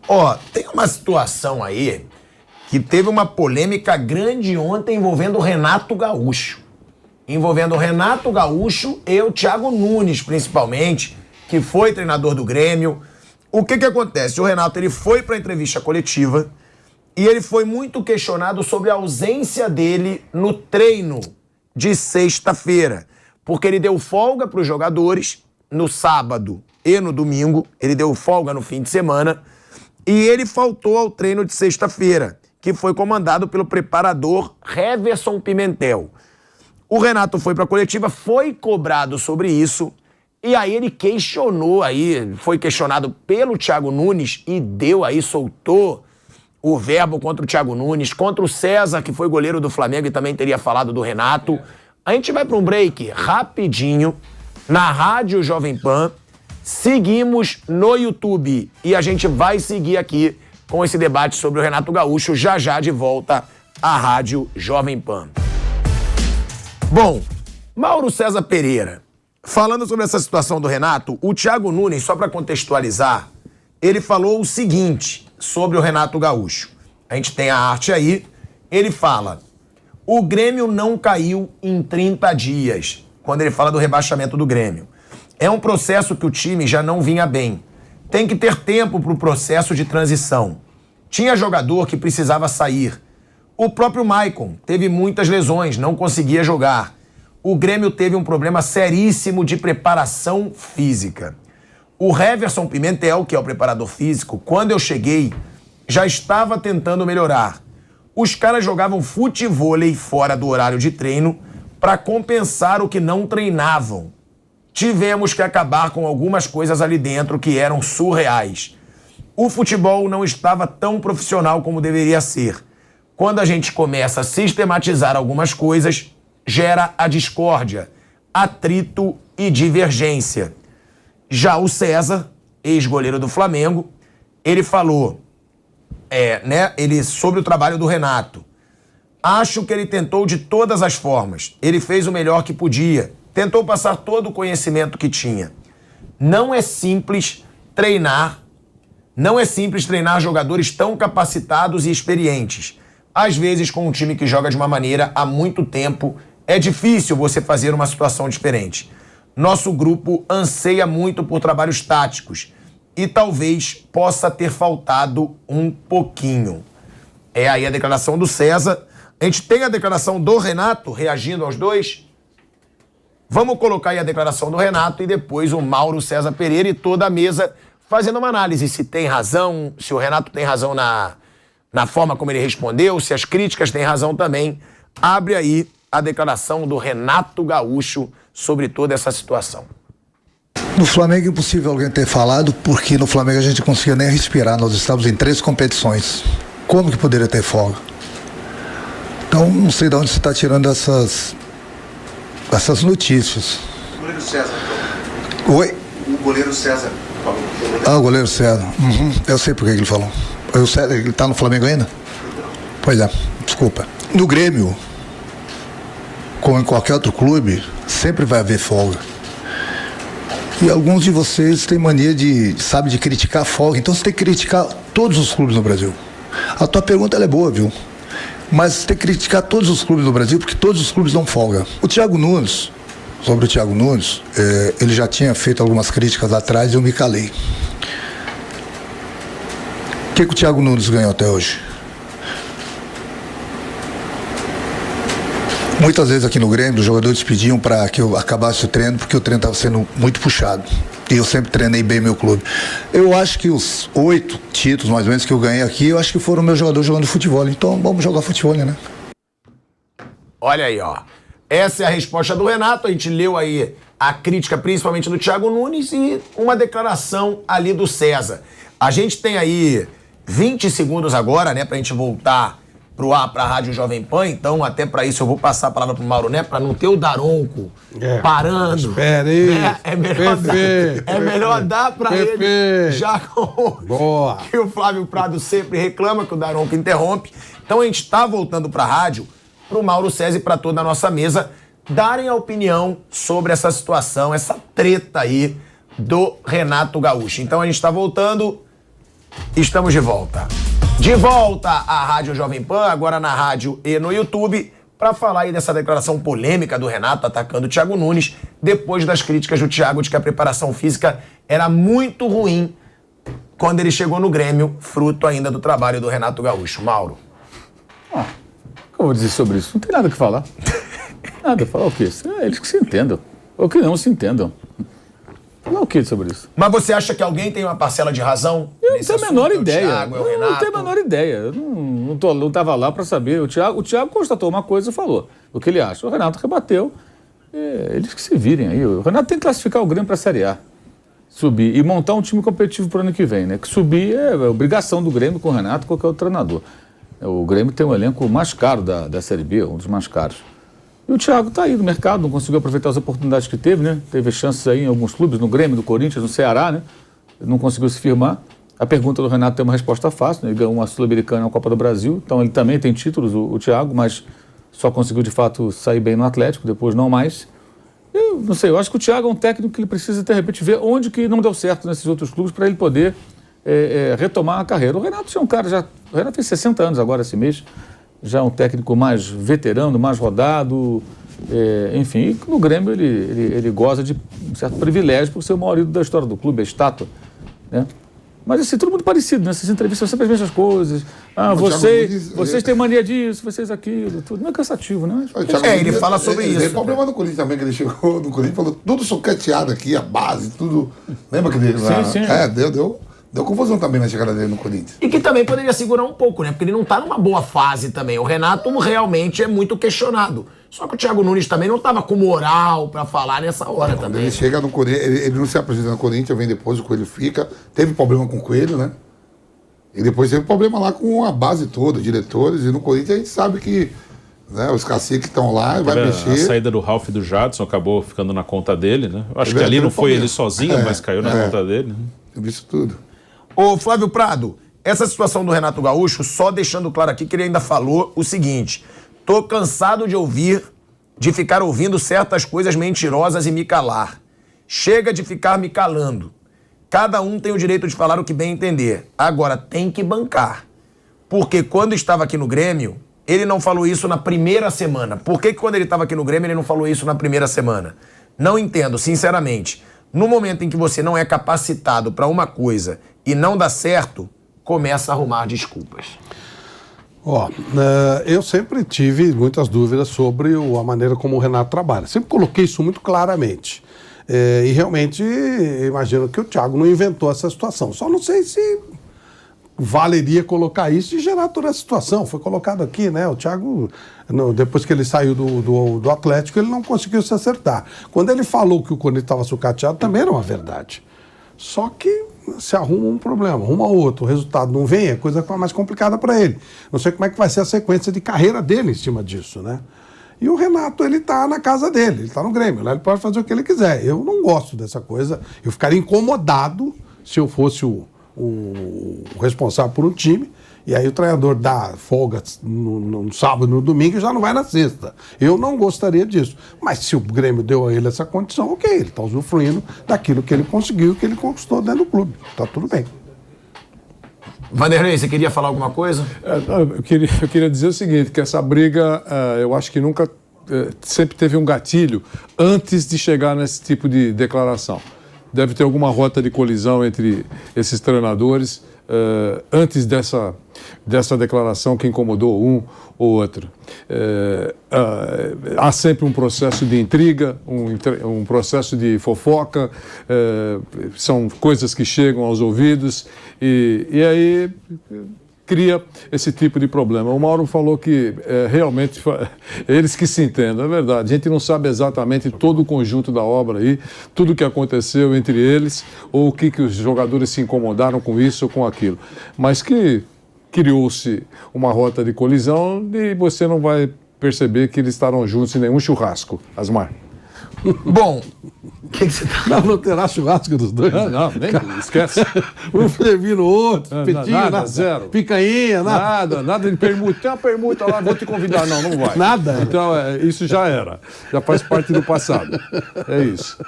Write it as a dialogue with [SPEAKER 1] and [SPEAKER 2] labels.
[SPEAKER 1] Ó, tem uma situação aí que teve uma polêmica grande ontem envolvendo o Renato Gaúcho. Envolvendo o Renato Gaúcho e o Thiago Nunes, principalmente, que foi treinador do Grêmio. O que acontece? O Renato, ele foi para a entrevista coletiva e ele foi muito questionado sobre a ausência dele no treino de sexta-feira, porque ele deu folga para os jogadores no sábado e no domingo, ele deu folga no fim de semana e ele faltou ao treino de sexta-feira, que foi comandado pelo preparador Heverson Pimentel. O Renato foi para a coletiva, foi cobrado sobre isso, e aí ele questionou aí, foi questionado pelo Thiago Nunes e deu aí, soltou o verbo contra o Thiago Nunes, contra o César, que foi goleiro do Flamengo e também teria falado do Renato. A gente vai para um break rapidinho na Rádio Jovem Pan, seguimos no YouTube e a gente vai seguir aqui com esse debate sobre o Renato Gaúcho, já de volta à Rádio Jovem Pan. Bom, Mauro César Pereira, falando sobre essa situação do Renato, o Thiago Nunes, só para contextualizar, ele falou o seguinte sobre o Renato Gaúcho. A gente tem a arte aí, ele fala: o Grêmio não caiu em 30 dias, quando ele fala do rebaixamento do Grêmio. É um processo que o time já não vinha bem. Tem que ter tempo para o processo de transição. Tinha jogador que precisava sair. O próprio Maicon teve muitas lesões, não conseguia jogar. O Grêmio teve um problema seríssimo de preparação física. O Heverson Pimentel, que é o preparador físico, quando eu cheguei, já estava tentando melhorar. Os caras jogavam futevôlei fora do horário de treino para compensar o que não treinavam. Tivemos que acabar com algumas coisas ali dentro que eram surreais. O futebol não estava tão profissional como deveria ser. Quando a gente começa a sistematizar algumas coisas, gera a discórdia, atrito e divergência. Já o César, ex-goleiro do Flamengo, ele falou sobre o trabalho do Renato. Acho que ele tentou de todas as formas. Ele fez o melhor que podia. Tentou passar todo o conhecimento que tinha. Não é simples treinar jogadores tão capacitados e experientes. Às vezes, com um time que joga de uma maneira há muito tempo, é difícil você fazer uma situação diferente. Nosso grupo anseia muito por trabalhos táticos e talvez possa ter faltado um pouquinho. É aí a declaração do César. A gente tem a declaração do Renato reagindo aos dois. Vamos colocar aí a declaração do Renato e depois o Mauro César Pereira e toda a mesa fazendo uma análise se tem razão, se o Renato tem razão na forma como ele respondeu, se as críticas têm razão também. Abre aí a declaração do Renato Gaúcho sobre toda essa situação.
[SPEAKER 2] No Flamengo é impossível alguém ter falado, porque no Flamengo a gente não conseguia nem respirar. Nós estávamos em 3 competições. Como que poderia ter folga? Então, não sei de onde você está tirando essas notícias.
[SPEAKER 3] O goleiro César.
[SPEAKER 2] Oi?
[SPEAKER 3] O goleiro César falou.
[SPEAKER 2] Ah, o goleiro César. Uhum. Eu sei por que ele falou. Ele está no Flamengo ainda? Pois é, desculpa. No Grêmio, como em qualquer outro clube, sempre vai haver folga. E alguns de vocês têm mania de criticar a folga. Então você tem que criticar todos os clubes no Brasil. A tua pergunta ela é boa, viu? Mas você tem que criticar todos os clubes do Brasil, porque todos os clubes dão folga. Sobre o Thiago Nunes, ele já tinha feito algumas críticas atrás e eu me calei. O que o Thiago Nunes ganhou até hoje? Muitas vezes aqui no Grêmio, os jogadores pediam para que eu acabasse o treino, porque o treino estava sendo muito puxado. E eu sempre treinei bem meu clube. Eu acho que os 8 títulos, mais ou menos, que eu ganhei aqui, eu acho que foram meus jogadores jogando futebol. Então, vamos jogar futebol, né?
[SPEAKER 1] Olha aí, ó. Essa é a resposta do Renato. A gente leu aí a crítica, principalmente do Thiago Nunes, e uma declaração ali do César. A gente tem aí 20 segundos agora, né, pra gente voltar pra Rádio Jovem Pan, então até pra isso eu vou passar a palavra pro Mauro, né, pra não ter o Daronco parando.
[SPEAKER 4] Espera aí.
[SPEAKER 1] É melhor dar pra ele, já com
[SPEAKER 4] Boa.
[SPEAKER 1] que o Flávio Prado sempre reclama que o Daronco interrompe. Então a gente tá voltando pra rádio, pro Mauro César e pra toda a nossa mesa darem a opinião sobre essa situação, essa treta aí do Renato Gaúcho. Então a gente tá voltando. Estamos de volta. De volta à Rádio Jovem Pan, agora na rádio e no YouTube, para falar aí dessa declaração polêmica do Renato atacando o Thiago Nunes, depois das críticas do Thiago de que a preparação física era muito ruim quando ele chegou no Grêmio, fruto ainda do trabalho do Renato Gaúcho. Mauro.
[SPEAKER 4] O que eu vou dizer sobre isso? Não tem nada que falar. Nada, falar o quê? Eles que se entendam. Ou que não se entendam. Falar o quê sobre isso?
[SPEAKER 1] Mas você acha que alguém tem uma parcela de razão?
[SPEAKER 4] Eu não tenho a menor ideia.
[SPEAKER 1] Thiago, é o Renato?
[SPEAKER 4] Eu não tenho a menor ideia. Eu não estava lá para saber. O Thiago constatou uma coisa e falou o que ele acha. O Renato rebateu. Eles que se virem aí. O Renato tem que classificar o Grêmio para a Série A. Subir e montar um time competitivo para o ano que vem, né? Que subir é obrigação do Grêmio com o Renato e qualquer outro treinador. O Grêmio tem um elenco mais caro da Série B, um dos mais caros. E o Thiago está aí no mercado, não conseguiu aproveitar as oportunidades que teve, né? Teve chances aí em alguns clubes, no Grêmio, no Corinthians, no Ceará, né? Não conseguiu se firmar. A pergunta do Renato tem uma resposta fácil, né? Ele ganhou uma Sul-Americana na Copa do Brasil, então ele também tem títulos, o Thiago, mas só conseguiu de fato sair bem no Atlético, depois não mais. Eu não sei, eu acho que o Thiago é um técnico que ele precisa, de repente, ver onde que não deu certo nesses outros clubes para ele poder retomar a carreira. O Renato é um cara, o Renato tem 60 anos agora esse mês, já é um técnico mais veterano, mais rodado, enfim, e no Grêmio ele goza de um certo privilégio por ser o maior ídolo da história do clube, a estátua, né? Mas assim, todo mundo parecido, nessas entrevistas são sempre as mesmas coisas. Vocês têm mania disso, vocês aquilo, tudo. Não é cansativo, né?
[SPEAKER 1] Ele fala sobre isso.
[SPEAKER 2] Tem problema no Corinthians também, que ele chegou no Corinthians e falou tudo soqueteado aqui, a base, tudo. Lembra que ele...
[SPEAKER 4] Sim.
[SPEAKER 2] Deu confusão também na chegada dele no Corinthians.
[SPEAKER 1] E que também poderia segurar um pouco, né? Porque ele não tá numa boa fase também. O Renato realmente é muito questionado. Só que o Thiago Nunes também não tava com moral pra falar nessa hora também.
[SPEAKER 2] Ele chega no Corinthians, ele não se apresenta no Corinthians, vem depois, o Coelho fica. Teve problema com o Coelho, né? E depois teve problema lá com a base toda, diretores. E no Corinthians a gente sabe que, né, os caciques estão lá e vai mexer.
[SPEAKER 5] A saída do Ralf e do Jadson acabou ficando na conta dele, né? Eu acho que ali não foi ele sozinho, mas caiu na conta dele. Né?
[SPEAKER 2] Teve isso tudo.
[SPEAKER 1] Ô, Flávio Prado, essa situação do Renato Gaúcho, só deixando claro aqui que ele ainda falou o seguinte: tô cansado de ficar ouvindo certas coisas mentirosas e me calar. Chega de ficar me calando. Cada um tem o direito de falar o que bem entender. Agora, tem que bancar. Porque quando estava aqui no Grêmio, ele não falou isso na primeira semana. Por que quando ele estava aqui no Grêmio, ele não falou isso na primeira semana? Não entendo, sinceramente. No momento em que você não é capacitado para uma coisa e não dá certo, começa a arrumar desculpas.
[SPEAKER 6] Eu sempre tive muitas dúvidas sobre a maneira como o Renato trabalha. Sempre coloquei isso muito claramente. E realmente imagino que o Thiago não inventou essa situação. Só não sei se valeria colocar isso e gerar toda essa situação. Foi colocado aqui, né? O Thiago, depois que ele saiu do Atlético, ele não conseguiu se acertar. Quando ele falou que o Corinthians estava sucateado, também era uma verdade. Só que se arruma um problema, arruma outro, o resultado não vem, a coisa fica mais complicada para ele. Não sei como é que vai ser a sequência de carreira dele em cima disso, né? E o Renato, ele tá na casa dele, ele tá no Grêmio, lá ele pode fazer o que ele quiser. Eu não gosto dessa coisa, eu ficaria incomodado se eu fosse o responsável por um time, e aí o treinador dá folga no sábado e no domingo e já não vai na sexta. Eu não gostaria disso. Mas se o Grêmio deu a ele essa condição, ok, ele está usufruindo daquilo que ele conseguiu, que ele conquistou dentro do clube. Tá tudo bem.
[SPEAKER 1] Vanderlei, você queria falar alguma coisa?
[SPEAKER 7] Eu queria dizer o seguinte, que essa briga, eu acho que nunca, sempre teve um gatilho antes de chegar nesse tipo de declaração. Deve ter alguma rota de colisão entre esses treinadores antes dessa declaração que incomodou um ou outro. Há sempre um processo de intriga, um processo de fofoca, são coisas que chegam aos ouvidos e aí cria esse tipo de problema. O Mauro falou que realmente eles que se entendem, é verdade. A gente não sabe exatamente todo o conjunto da obra aí, tudo o que aconteceu entre eles, ou o que os jogadores se incomodaram com isso ou com aquilo. Mas que criou-se uma rota de colisão e você não vai perceber que eles estarão juntos em nenhum churrasco, Asmar.
[SPEAKER 1] Bom, o que você tá...
[SPEAKER 6] Não terá churrasco dos dois?
[SPEAKER 7] Não, nem esquece.
[SPEAKER 6] Um servindo o outro, petinho,
[SPEAKER 7] nada, zero.
[SPEAKER 6] Picanha,
[SPEAKER 7] Nada de permuta. Tem uma permuta lá, vou te convidar. Não vai.
[SPEAKER 6] Nada.
[SPEAKER 7] Então, isso já era. Já faz parte do passado. É isso.